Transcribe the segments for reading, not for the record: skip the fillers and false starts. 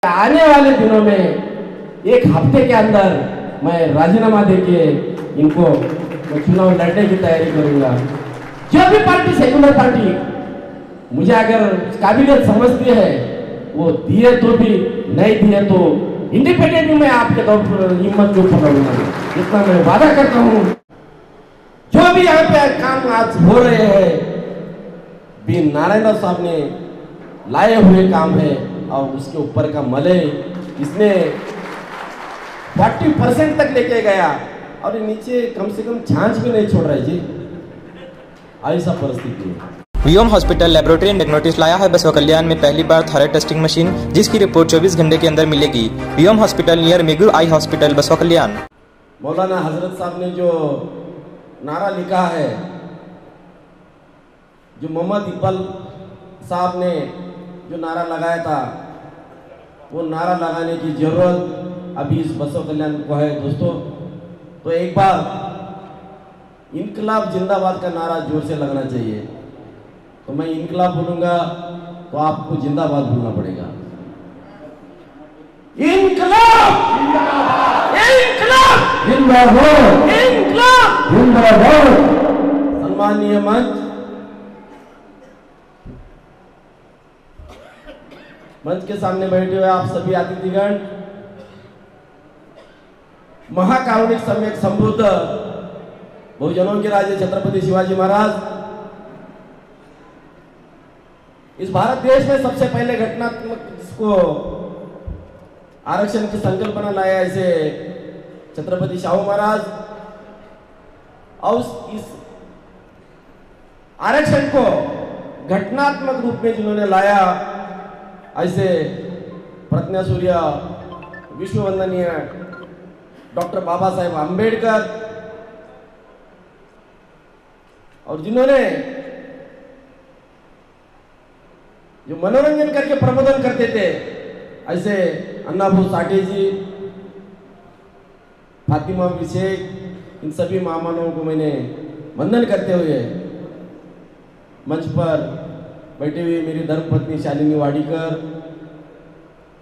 आने वाले दिनों में एक हफ्ते के अंदर मैं राजीनामा देके इनको मैं चुनाव लड़ने की तैयारी करूंगा। जो भी पार्टी सेकुलर पार्टी मुझे अगर काबिलियत समझती है वो दिए तो भी, नहीं दिए तो इंडिपेंडेंट मैं आपके हिम्मत को पकड़ूंगा, इतना मैं वादा करता हूँ। जो भी यहाँ पे काम आज हो रहे हैं बी नारायण साहब ने लाए हुए काम है और उसके ऊपर का मले इसने 40% तक लेके गया और नीचे कम से कम छांच भी नहीं छोड़ रहा है जी। ऐसा परिस्थिति है। वियम हॉस्पिटल लेबोरेटरी एंड डायग्नोस्टिक्स लाया है बसवा कल्याण में पहली बार थायराइड टेस्टिंग मशीन, जिसकी रिपोर्ट 24 घंटे के अंदर मिलेगी। वियम हॉस्पिटल नियर मिगुल आई हॉस्पिटल बसवा कल्याण। मौलाना हजरत साहब ने जो नारा लिखा है, जो मोहम्मद इकबाल साहब ने जो नारा लगाया था, वो नारा लगाने की जरूरत अभी इस बसवा कल्याण को है दोस्तों। तो एक बार इनकलाब जिंदाबाद का नारा जोर से लगना चाहिए। तो मैं इनकलाब बोलूंगा तो आपको जिंदाबाद बोलना पड़ेगा। इनकलाब इनकलाब जिंदाबाद इनकलाब जिंदाबाद। सम्मानीय मंच के सामने बैठे हुए आप सभी अतिथिगण, महाकारुणिक सम्यक समृद्ध बहुजनों के राजे छत्रपति शिवाजी महाराज इस भारत देश में सबसे पहले घटनात्मक जिसको आरक्षण की संकल्पना लाया, ऐसे छत्रपति शाहू महाराज, और इस आरक्षण को घटनात्मक रूप में जिन्होंने लाया, ऐसे प्रज्ञा सूर्य विश्व वंदनीय डॉक्टर बाबा साहेब आंबेडकर, और जिन्होंने जो मनोरंजन करके प्रबोधन करते थे, ऐसे अन्नाभू साठे जी, फातिमा बिशेख, इन सभी महामानवों को मैंने वंदन करते हुए मंच पर बैठे हुए मेरी धर्मपत्नी शालिनी वाडीकर,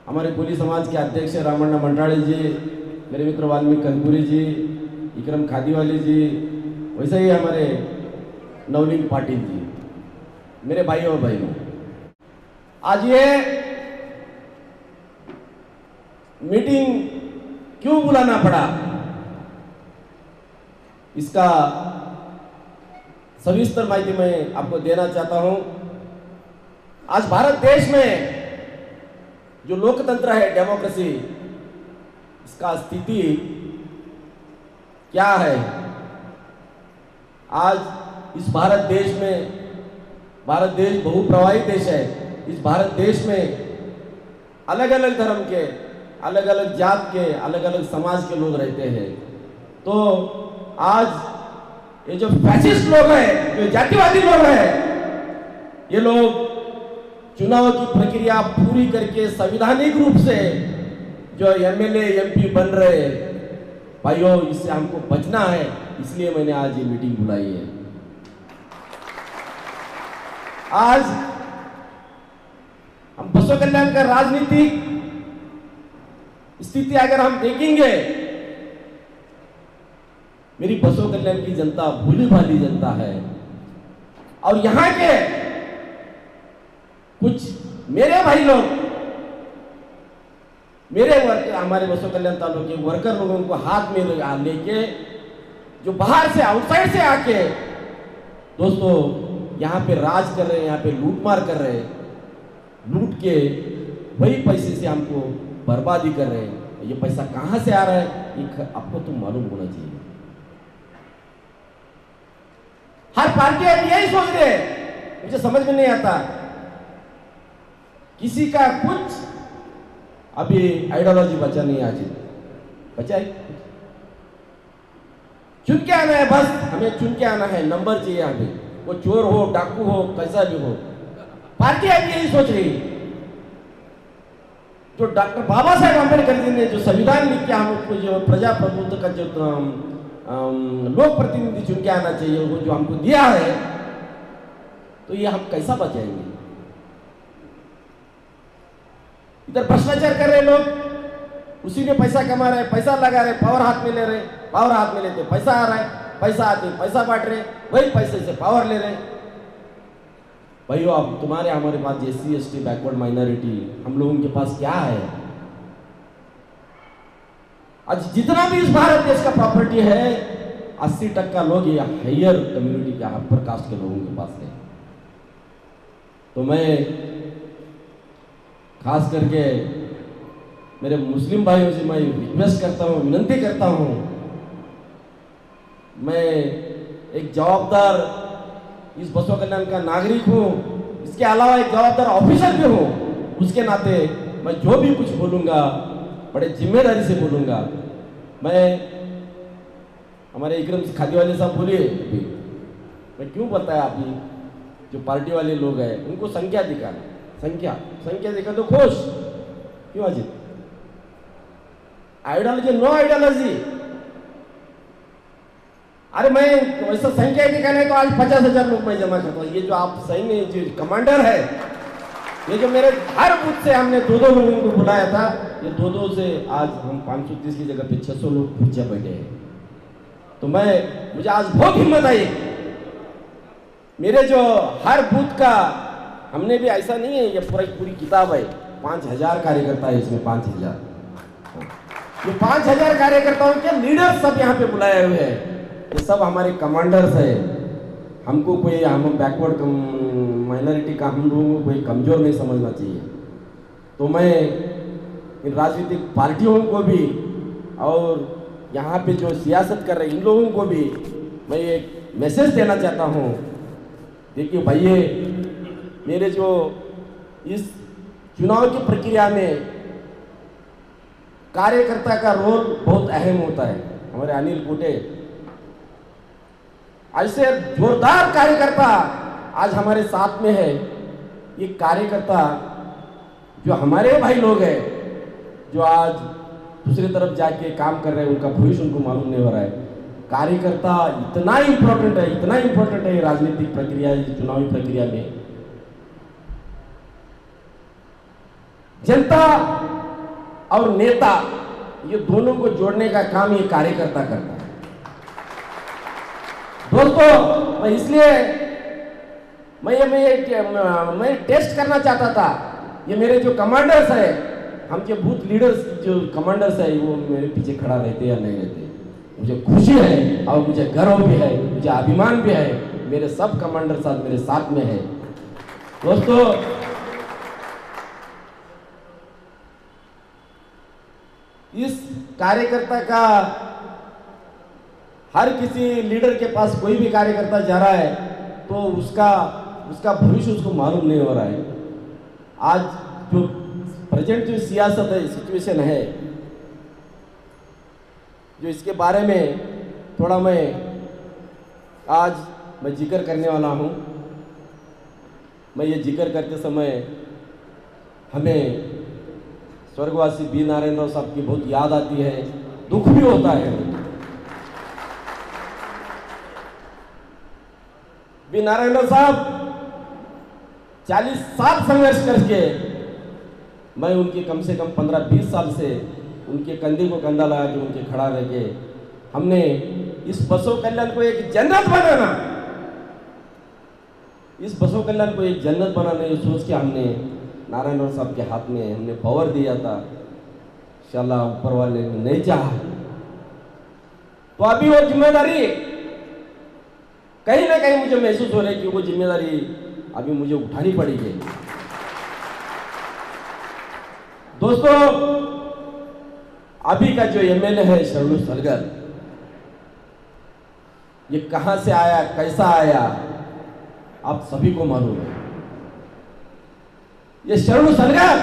हमारे कोली समाज के अध्यक्ष रामण्णा मंडाळे जी, मेरे मित्र वाल्मीकि कंकुरी जी, विक्रम खादीवाली जी, वैसे ही हमारे नवनीत पाटिल जी, मेरे भाई और बहनों, आज ये मीटिंग क्यों बुलाना पड़ा, इसका सविस्तर माहिती मैं आपको देना चाहता हूं। आज भारत देश में जो लोकतंत्र है, डेमोक्रेसी, इसका स्थिति क्या है। आज इस भारत देश में, भारत देश बहुप्रवाही देश है, इस भारत देश में अलग अलग धर्म के, अलग अलग जात के, अलग अलग समाज के लोग रहते हैं। तो आज ये जो फैसिस्ट लोग हैं, जो जातिवादी लोग हैं, ये लोग चुनाव की प्रक्रिया पूरी करके संवैधानिक रूप से जो एमएलए एमपी बन रहे भाइयों, इससे हमको बचना है। इसलिए मैंने आज ये मीटिंग बुलाई है। आज हम बसवा कल्याण का राजनीतिक स्थिति अगर हम देखेंगे, मेरी बसवा कल्याण की जनता भोली भाली जनता है, और यहां के कुछ मेरे भाई लोग, मेरे वर्कर, हमारे बसवा कल्याण तालुके वर्कर लोगों को हाथ में लेके, जो बाहर से आउटसाइड से आके दोस्तों यहाँ पे राज कर रहे हैं, यहाँ पे लूटमार कर रहे हैं, लूट के वही पैसे से हमको बर्बादी कर रहे हैं। ये पैसा कहाँ से आ रहा है, ये आपको तो मालूम होना चाहिए। हर पार्टी अब यही सोच रहे हैं, मुझे समझ में नहीं आता, किसी का कुछ अभी आइडियोलॉजी बचा नहीं, आज बचा है, चुन के आना है, बस हमें चुन के आना है, नंबर चाहिए हमें, वो चोर हो, डाकू हो, कैसा भी हो। पार्टी अभी यही सोच रही, जो डॉक्टर बाबा साहेब आंबेडकर जी ने जो संविधान लिख के हमको जो प्रजाप्रभुत्व का जो लोक प्रतिनिधि चुन के आना चाहिए, वो जो हमको दिया है, तो ये हम कैसा बचाएंगे। इधर भ्रष्टाचार कर रहे लोग, उसी में पैसा कमा रहे, पैसा लगा रहे, पावर हाथ में ले रहे, पावर हाथ में लेते पैसा आ रहा है, पैसा आते पैसा बांट रहे, वही पैसे से पावर ले रहे। भाइयों, अब तुम्हारे हमारे पास SC ST बैकवर्ड माइनॉरिटी, हम लोगों के पास क्या है? आज जितना भी इस भारत देश का प्रॉपर्टी है, 80% लोग ये हायर कम्युनिटी के, अपर कास्ट के लोगों के पास है। तो मैं खास करके मेरे मुस्लिम भाइयों से मैं रिक्वेस्ट करता हूँ, विनती करता हूँ, मैं एक जवाबदार इस बसवा कल्याण का नागरिक हूँ, इसके अलावा एक जवाबदार ऑफिसर भी हूँ। उसके नाते मैं जो भी कुछ बोलूँगा बड़े जिम्मेदारी से बोलूँगा। मैं हमारे इकरम खादी वाले साहब बोलिए, मैं क्यों बताया, अभी जो पार्टी वाले लोग हैं उनको संख्या दिखाना, संख्या दिखा तो खुश क्यों? Ajit ideology, no ideology. अरे मैं वैसा संख्या दिखाने तो आज 50,000 लोग मैं जमा करता हूँ। ये जो आप सैन्य जो कमांडर है, ये जो मेरे हर बूथ से हमने 2-2 लोगों को बुलाया था, ये 2-2 से आज हम 530 की जगह पे 600 लोग पीछे बैठे हैं। तो मुझे आज बहुत हिम्मत आई। मेरे जो हर बूथ का, हमने भी ऐसा नहीं है, ये पूरी किताब है, 5000 कार्यकर्ता है इसमें, 5000। ये 5000 कार्यकर्ताओं के लीडर सब यहाँ पे बुलाए हुए हैं। ये सब हमारे कमांडर्स है। हमको कोई, हम बैकवर्ड माइनॉरिटी का, हम लोगों को कोई कमजोर नहीं समझना चाहिए। तो मैं इन राजनीतिक पार्टियों को भी और यहाँ पे जो सियासत कर रहे इन लोगों को भी मैं एक मैसेज देना चाहता हूँ। देखिए भाइये, मेरे जो इस चुनाव की प्रक्रिया में कार्यकर्ता का रोल बहुत अहम होता है। हमारे अनिल कोटे ऐसे जोरदार कार्यकर्ता आज हमारे साथ में है। ये कार्यकर्ता जो हमारे भाई लोग हैं, जो आज दूसरी तरफ जाके काम कर रहे हैं, उनका भविष्य उनको मालूम नहीं हो रहा है। कार्यकर्ता इतना इंपॉर्टेंट है, इतना इंपॉर्टेंट है राजनीतिक प्रक्रिया, चुनावी प्रक्रिया में। जनता और नेता, ये दोनों को जोड़ने का काम ये कार्यकर्ता करता है। दोस्तों, मैं इसलिए मैं टेस्ट करना चाहता था। ये मेरे जो कमांडर्स है, हम के बूथ लीडर्स जो कमांडर्स है, वो मेरे पीछे खड़ा रहते या नहीं रहते। मुझे खुशी है और मुझे गर्व भी है, मुझे अभिमान भी है। मेरे सब कमांडर साथ मेरे साथ में है। दोस्तों, इस कार्यकर्ता का, हर किसी लीडर के पास कोई भी कार्यकर्ता जा रहा है तो उसका भविष्य उसको मालूम नहीं हो रहा है। आज जो प्रेजेंट जो सियासत है, सिचुएशन है, जो इसके बारे में थोड़ा आज मैं जिक्र करने वाला हूँ। मैं ये जिक्र करते समय हमें स्वर्गवासी बी नारायण राव साहब की बहुत याद आती है, दुख भी होता है। बी नारायण राव साहब 40 साल संघर्ष करके, मैं उनके कम से कम 15-20 साल से उनके कंधे को कंधा लगा के उनके खड़ा रह के, हमने इस बसव कल्याण को एक जन्नत बनाना, इस बसव कल्याण को एक जन्नत बनाने की सोच के हमने नारायण राव साहब के हाथ में हमने पावर दिया था। इंशाल्लाह ऊपर वाले ने नहीं चाहा तो अभी वो जिम्मेदारी कहीं ना कहीं मुझे महसूस हो रहा है कि वो जिम्मेदारी अभी मुझे उठानी पड़ेगी। दोस्तों, अभी का जो MLA है शरणु सलगर, ये कहां से आया, कैसा आया, आप सभी को मालूम है। ये शरणु सलगर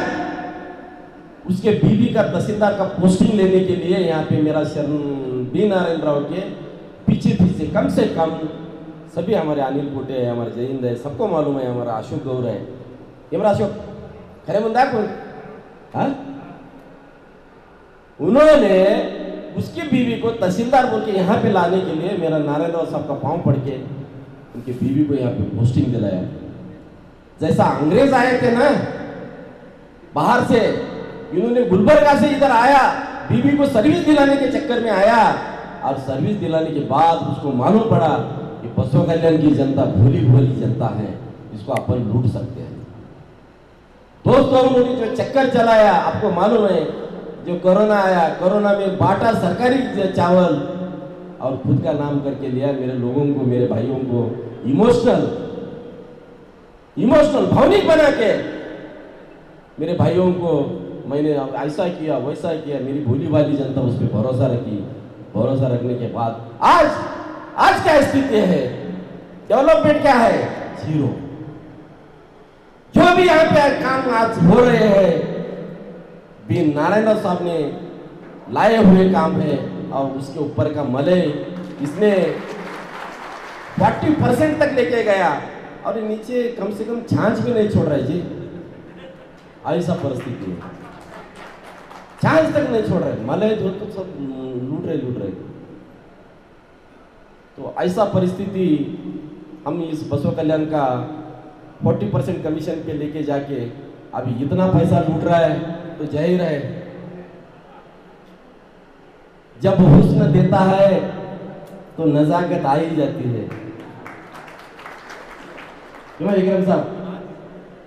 उसके बीवी का तहसीलदार का पोस्टिंग लेने के लिए यहाँ पे मेरा शरण बी नारायण राव के पीछे कम से कम सभी, हमारे अनिल कोटे है, हमारे जयिंद है, सबको मालूम है, हमारा अशोक गौर है, ये मेरा अशोक खरे मुंदा कौन, हाँ, उन्होंने उसकी बीवी को तहसीलदार बोल के यहाँ पे लाने के लिए मेरा नारायण राव साहब का पांव पड़ के उनकी बीवी को यहाँ पे पोस्टिंग दिलाया। जैसा अंग्रेज आए थे ना बाहर से, इन्होंने गुलबर्गा से इधर आया, बीवी को सर्विस दिलाने के चक्कर में आया, और सर्विस दिलाने के बाद उसको मालूम पड़ा कि बसवा कल्याण की जनता भोली भोली जनता है, इसको अपन लूट सकते हैं। दोस्तों, उन्होंने जो चक्कर चलाया, आपको मालूम है, जो कोरोना आया, कोरोना में बांटा सरकारी चावल और खुद का नाम करके लिया, मेरे लोगों को, मेरे भाइयों को इमोशनल भावनिक बना के मेरे भाइयों को मैंने ऐसा किया वैसा किया, मेरी भोली भाली जनता उस पर भरोसा रखी। भरोसा रखने के बाद आज क्या स्थिति है, डेवलपमेंट क्या है, जीरो। जो भी यहाँ पे काम आज हो रहे हैं, बी नारायण साहब ने लाए हुए काम है, और उसके ऊपर का मलय इसने 40% तक लेके गया, और नीचे कम से कम छाछ भी नहीं छोड़ रहा है जी। ऐसा परिस्थिति है, छाछ तक नहीं छोड़ रहे, मलय जो तो सब लूट रहे। तो ऐसा परिस्थिति हम इस बसवा कल्याण का 40% कमीशन पे लेके जाके अभी इतना पैसा लूट रहा है, तो जाहिर है जब हुस्न देता है तो नजाकत आ ही जाती है। क्यों विक्रम साहब,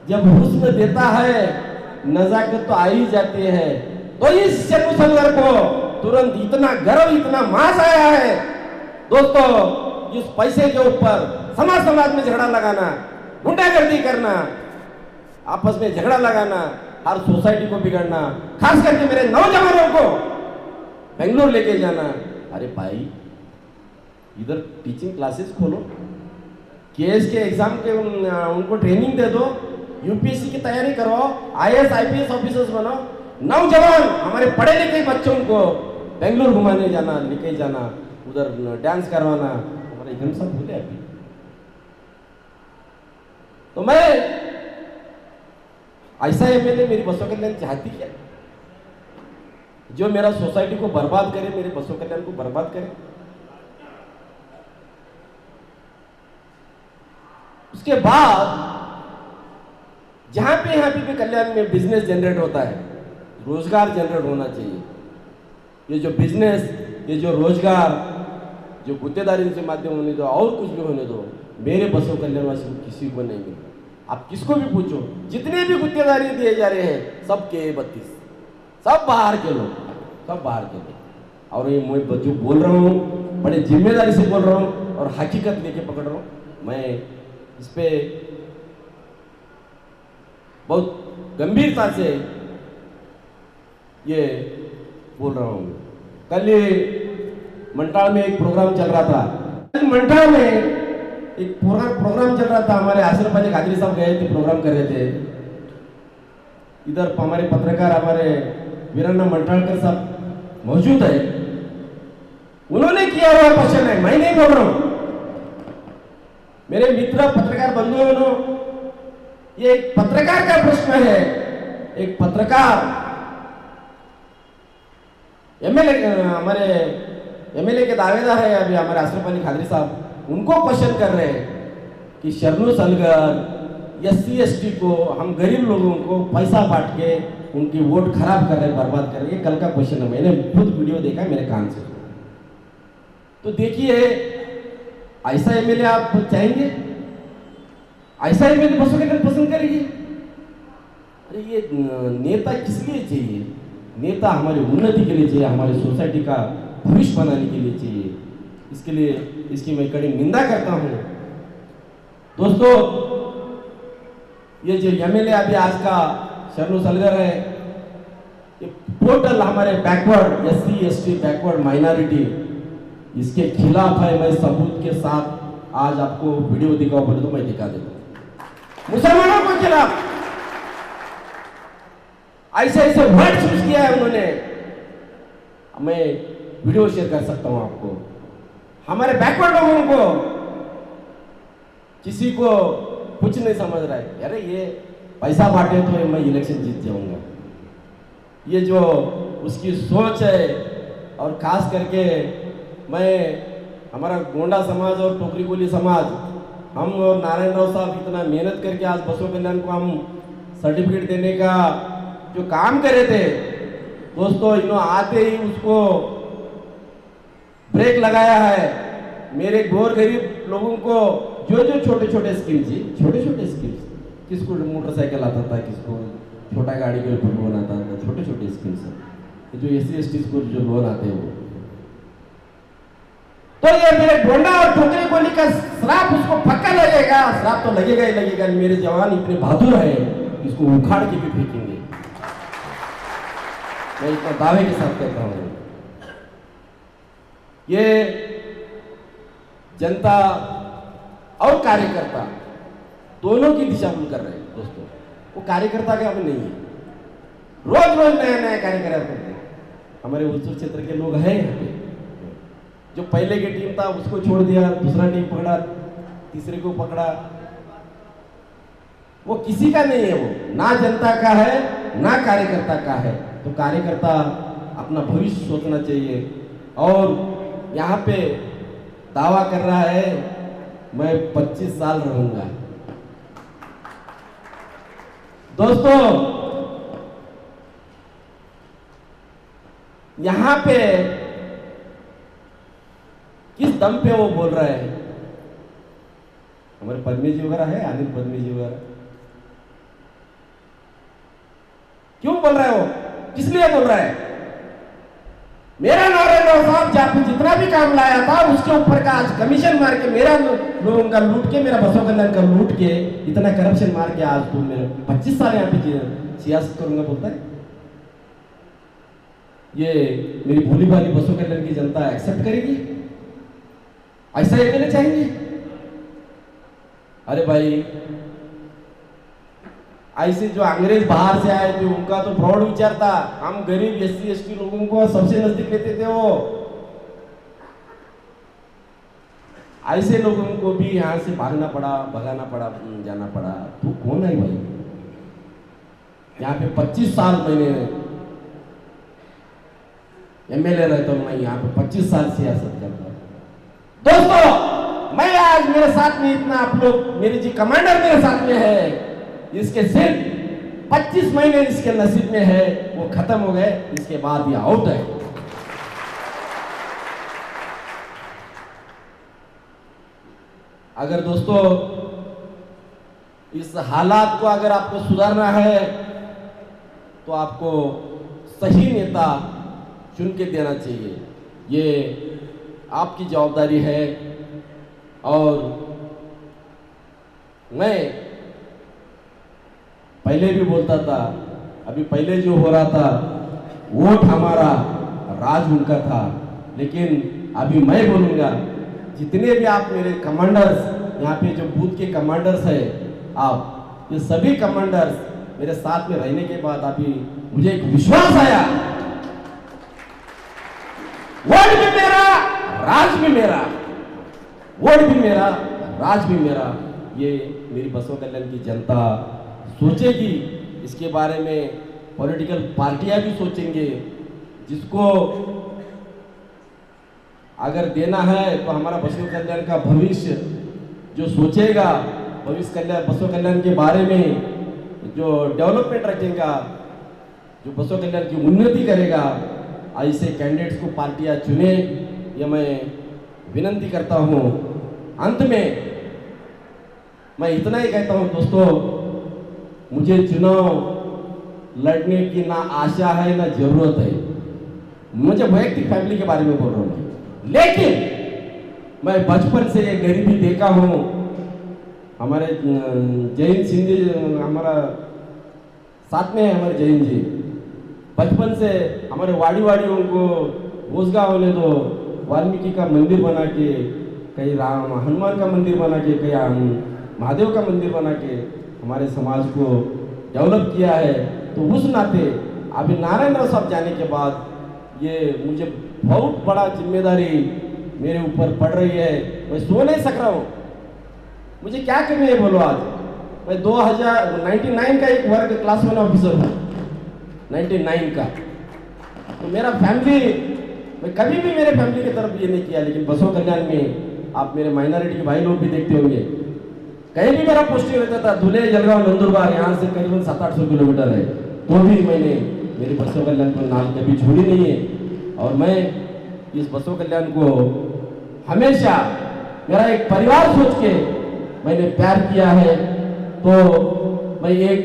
जब हुस्न देता है नजाकत तो आ ही जाती है। तो इस शर्मू सलगर को तुरंत इतना गर्व, इतना मास आया है। दोस्तों, इस पैसे के ऊपर समाज में झगड़ा लगाना, गुंडागर्दी करना, आपस में झगड़ा लगाना, हर सोसाइटी को बिगड़ना, खास करके मेरे नौजवानों को बेंगलोर लेके जाना। अरे भाई, इधर टीचिंग क्लासेस खोलो, केएस के एग्जाम के उनको ट्रेनिंग दे दो, यूपीएससी की तैयारी करवाओ, आईएएस आईपीएस ऑफिसर्स बनाओ। नौजवान हमारे पढ़े लिखे बच्चों को बेंगलोर घुमाने जाना, लेके जाना, उधर डांस करवाना। हमारे एकदम सब भूले अभी। तो मैं ऐसा एमएलए मेरी बसवा कल्याण चाहती है जो मेरा सोसाइटी को बर्बाद करे, मेरे बसवा कल्याण को बर्बाद करे। उसके बाद जहां पे यहाँ पे भी कल्याण में बिजनेस जनरेट होता है, रोजगार जनरेट होना चाहिए। ये जो बिजनेस, ये जो रोजगार, जो गुत्तेदारी के माध्यम होने दो और कुछ भी होने दो, मेरे बसवा कल्याणवासी को किसी को नहीं मिलता। आप किसको भी पूछो, जितने भी गुत्तेदारी दिए जा रहे हैं सब के 32, सब बाहर के लोग, सब बाहर के लोग। और ये मैं जो बोल रहा हूँ बड़े जिम्मेदारी से बोल रहा हूँ और हकीकत लेके पकड़ रहा हूँ। मैं इस पे बहुत गंभीरता से ये बोल रहा हूँ। कल मंटाल में एक प्रोग्राम चल रहा था, मंटाल में एक प्रोग्राम चल रहा था, हमारे आशरफ अली कादरी साहब गए थे, प्रोग्राम कर रहे थे। इधर हमारे पत्रकार हमारे वीरन्ना मंटालकर साहब मौजूद है, उन्होंने किया हुआ क्वेश्चन है, मैं नहीं बोल रहा हूं। मेरे मित्र पत्रकार बंधुओं, ये एक पत्रकार का प्रश्न है। एक पत्रकार हमारे एमएलए के दावेदार है अभी हमारे आशरफ अली कादरी साहब, उनको क्वेश्चन कर रहे हैं कि शरणू सलगर एससी एसटी को, हम गरीब लोगों को पैसा बांट के उनकी वोट खराब कर रहे, बर्बाद कर रहे। ये कल का क्वेश्चन है, मैंने खुद वीडियो देखा मेरे कान से। तो देखिए, ऐसा एमएलए आप चाहेंगे? ऐसा एमएलए बसवा कल्याण पसंद करेंगे? अरे ये नेता किस लिए चाहिए? नेता हमारी उन्नति के लिए चाहिए, हमारी सोसाइटी का भविष्य बनाने के लिए चाहिए। इसके लिए इसकी मैं कड़ी निंदा करता हूं। दोस्तों, ये जो एमएलए अभी आज का शरणू सलगर है, ये टोटल हमारे backward SC ST backward minority, इसके खिलाफ है। मैं सबूत के साथ आज आपको वीडियो दिखाओ बोले तो मैं दिखा देता हूं। मुसलमानों के खिलाफ ऐसे ऐसे वर्ड यूज किया है उन्होंने, मैं वीडियो शेयर कर सकता हूं आपको। हमारे बैकवर्ड लोगों को, किसी को कुछ नहीं समझ रहा है, अरे ये पैसा बांटे तो मैं इलेक्शन जीत जाऊंगा। ये जो उसकी सोच है, और खास करके मैं हमारा गोंडा समाज और टोकरी कोली समाज, हम और नारायण राव साहब इतना मेहनत करके आज बसवा कल्याण को हम सर्टिफिकेट देने का जो काम कर रहे थे दोस्तों, इन्होंने आते ही उसको ब्रेक लगाया है। मेरे गौर गरीब लोगों को जो जो छोटे छोटे स्कीम थी, छोटे छोटे स्कीम्स, किसको मोटरसाइकिल आता था, किसको छोटा गाड़ी के ऊपर लोन आता था, छोटे छोटे स्कीम्स जो SC/ST को जो लोन आते हैं वो, तो ये मेरे गोंडा और टोकरी गोली का श्राप उसको पक्का लगेगा। श्राप तो लगेगा ही लगेगा। मेरे जवान इतने बहादुर है, इसको उखाड़ के भी फेंकेंगे, मैं इतना दावे के साथ कहता हूं। ये जनता और कार्यकर्ता दोनों की दिशा भूल कर रहे हैं दोस्तों। वो कार्यकर्ता का अभी नहीं है, रोज रोज नया नया कार्यकर्ता करते हैं। हमारे उस क्षेत्र के लोग हैं यहाँ पे, जो पहले की टीम था उसको छोड़ दिया, दूसरा टीम पकड़ा, तीसरे को पकड़ा। वो किसी का नहीं है, वो ना जनता का है ना कार्यकर्ता का है। तो कार्यकर्ता अपना भविष्य सोचना चाहिए। और यहाँ पे दावा कर रहा है मैं 25 साल रहूंगा। दोस्तों यहाँ पे किस दम पे वो बोल रहा है? हमारे पद्मी जी वगैरह है, अनिल पद्मी जी वगैरह, क्यों बोल रहा है वो? किस लिए बोल रहा है? मेरा नौरेंद्र साहब जब जितना भी काम लाया था उसके ऊपर का आज कमीशन मार के, मेरा लोगों का लूट के, मेरा बसों कल्याण का लूट के, इतना करप्शन मार के आज तुम मेरे 25 साल यहाँ पे सियासत करूंगा बोलता है। ये मेरी भोली भाली बसों कल्याण की जनता एक्सेप्ट करेगी? ऐसा ही देना चाहेंगे? अरे भाई, ऐसे जो अंग्रेज बाहर से आए थे उनका तो फ्रॉड विचार था। हम गरीब SC/ST लोगों को सबसे नजदीक लेते थे वो। ऐसे लोगों को भी यहाँ से भागना पड़ा, भगाना पड़ा, जाना पड़ा। तू कौन है भाई? यहाँ पे 25 साल मैंने MLA रहता हूँ, मैं यहाँ पे 25 साल सियासत करता हूँ। दोस्तों मैं आज मेरे साथ में इतना, आप लोग मेरे जी कमांडर मेरे साथ में है, इसके सिर्फ 25 महीने इसके नसीब में है, वो खत्म हो गए, इसके बाद ये आउट है। अगर दोस्तों इस हालात को अगर आपको सुधारना है तो आपको सही नेता चुन के देना चाहिए। ये आपकी जवाबदारी है। और मैं पहले भी बोलता था, अभी पहले जो हो रहा था वोट हमारा, राज उनका था, लेकिन अभी मैं बोलूंगा जितने भी आप मेरे कमांडर्स, यहाँ पे जो बूथ के कमांडर्स है, आप ये सभी कमांडर्स मेरे साथ में रहने के बाद अभी मुझे एक विश्वास आया, वोट भी मेरा, राज भी मेरा, वोट भी मेरा, राज भी मेरा। ये मेरी बसों कल्याण की जनता सोचेगी, इसके बारे में पॉलिटिकल पार्टियां भी सोचेंगे। जिसको अगर देना है तो हमारा बसों कल्याण का भविष्य जो सोचेगा, भविष्य कल्याण, बसों कल्याण के बारे में जो डेवलपमेंट रखेगा, जो बसों कल्याण की उन्नति करेगा, ऐसे कैंडिडेट्स को पार्टियां चुने, ये मैं विनती करता हूं। अंत में मैं इतना ही कहता हूं दोस्तों, मुझे चुनाव लड़ने की ना आशा है ना जरूरत है। मुझे वैयक्तिक फैमिली के बारे में बोल रहा हूं, लेकिन मैं बचपन से ये गरीबी देखा हूं। हमारे जयंत सिंह हमारा साथ में है, हमारे जयंत जी बचपन से हमारे वाड़ी वाड़ियों को रोजगार होने दो, वाल्मीकि का मंदिर बना के, कहीं राम हनुमान का मंदिर बना के, कहीं महादेव का मंदिर बना के हमारे समाज को डेवलप किया है। तो उस नाते अभी नारायण राव साहब जाने के बाद ये मुझे बहुत बड़ा जिम्मेदारी मेरे ऊपर पड़ रही है। मैं सो नहीं सक रहा हूँ, मुझे क्या करना है बोलो। आज मैं 2099 का एक वर्ग क्लास 1 ऑफिसर हूँ, 99 का। तो मेरा फैमिली, मैं कभी भी मेरे फैमिली की तरफ ये नहीं किया, लेकिन बसों कल्याण में आप मेरे माइनॉरिटी के भाई लोग भी देखते होंगे, कहीं भी मेरा पोस्टिंग रहता था, धुले, जलगांव, नंदुरबार, यहाँ से करीबन 700-800 किलोमीटर है। तो भी मैंने मेरी बसव कल्याण को नाम कभी छोड़ी नहीं है। और मैं इस बसव कल्याण को हमेशा मेरा एक परिवार सोच के मैंने प्यार किया है। तो मैं एक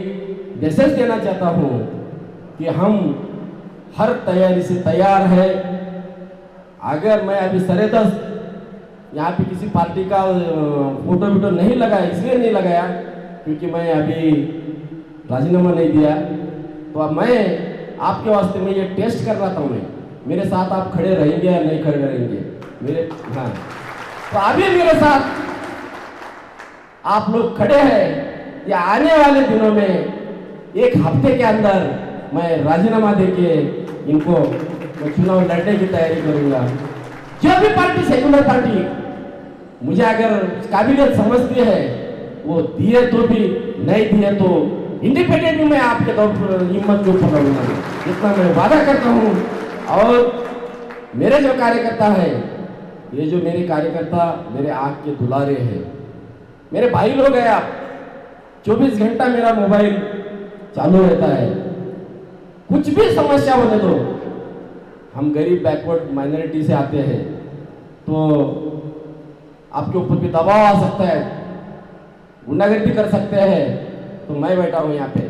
मैसेज देना चाहता हूँ कि हम हर तैयारी से तैयार है। अगर मैं अभी सरेदस्त यहाँ पे किसी पार्टी का फोटो वीटो नहीं लगाया, इसलिए नहीं लगाया क्योंकि मैं अभी राजीनामा नहीं दिया। तो अब मैं आपके वास्ते में ये टेस्ट कर रहा था, मैं मेरे साथ आप खड़े रहेंगे या नहीं खड़े रहेंगे मेरे। हाँ, तो अभी मेरे साथ आप लोग खड़े हैं या आने वाले दिनों में एक हफ्ते के अंदर मैं राजीनामा देके इनको मैं चुनाव लड़ने की तैयारी करूंगा। जो भी पार्टी सेकुलर पार्टी मुझे अगर काबिलियत समझती है वो दिए तो भी, नहीं दिए तो इंडिपेंडेंट मैं आपके हिम्मत के ऊपर रहूंगा, इतना मैं वादा करता हूँ। और मेरे जो कार्यकर्ता है, ये जो मेरे कार्यकर्ता मेरे आँख के दुलारे हैं, मेरे भाई लोग हैं। आप 24 घंटा मेरा मोबाइल चालू रहता है, कुछ भी समस्या होने दो। हम गरीब बैकवर्ड माइनॉरिटी से आते हैं तो आपके ऊपर भी दबाव आ सकता है, गुंडागर्दी कर सकते हैं। तो मैं बैठा हूँ यहाँ पे,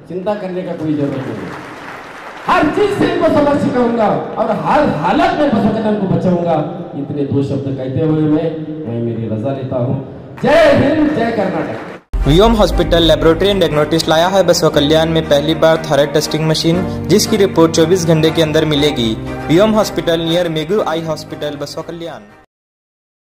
चिंता करने का कोई जरूरत नहीं। हर चीज से इनको सबक सिखाऊंगा और हर हालत में बसव कल्याण को बचाऊंगा। इतने 2 शब्द कहते हुए मैं मेरी रजा लेता हूँ। जय हिंद, जय कर्नाटक। वियम हॉस्पिटल लेबोरेटरी एंड डायग्नोस्टिक्स लाया है बसव कल्याण में पहली बार थायराइड टेस्टिंग मशीन, जिसकी रिपोर्ट 24 घंटे के अंदर मिलेगी। वियम हॉस्पिटल नियर मेगू आई हॉस्पिटल, बसव कल्याण।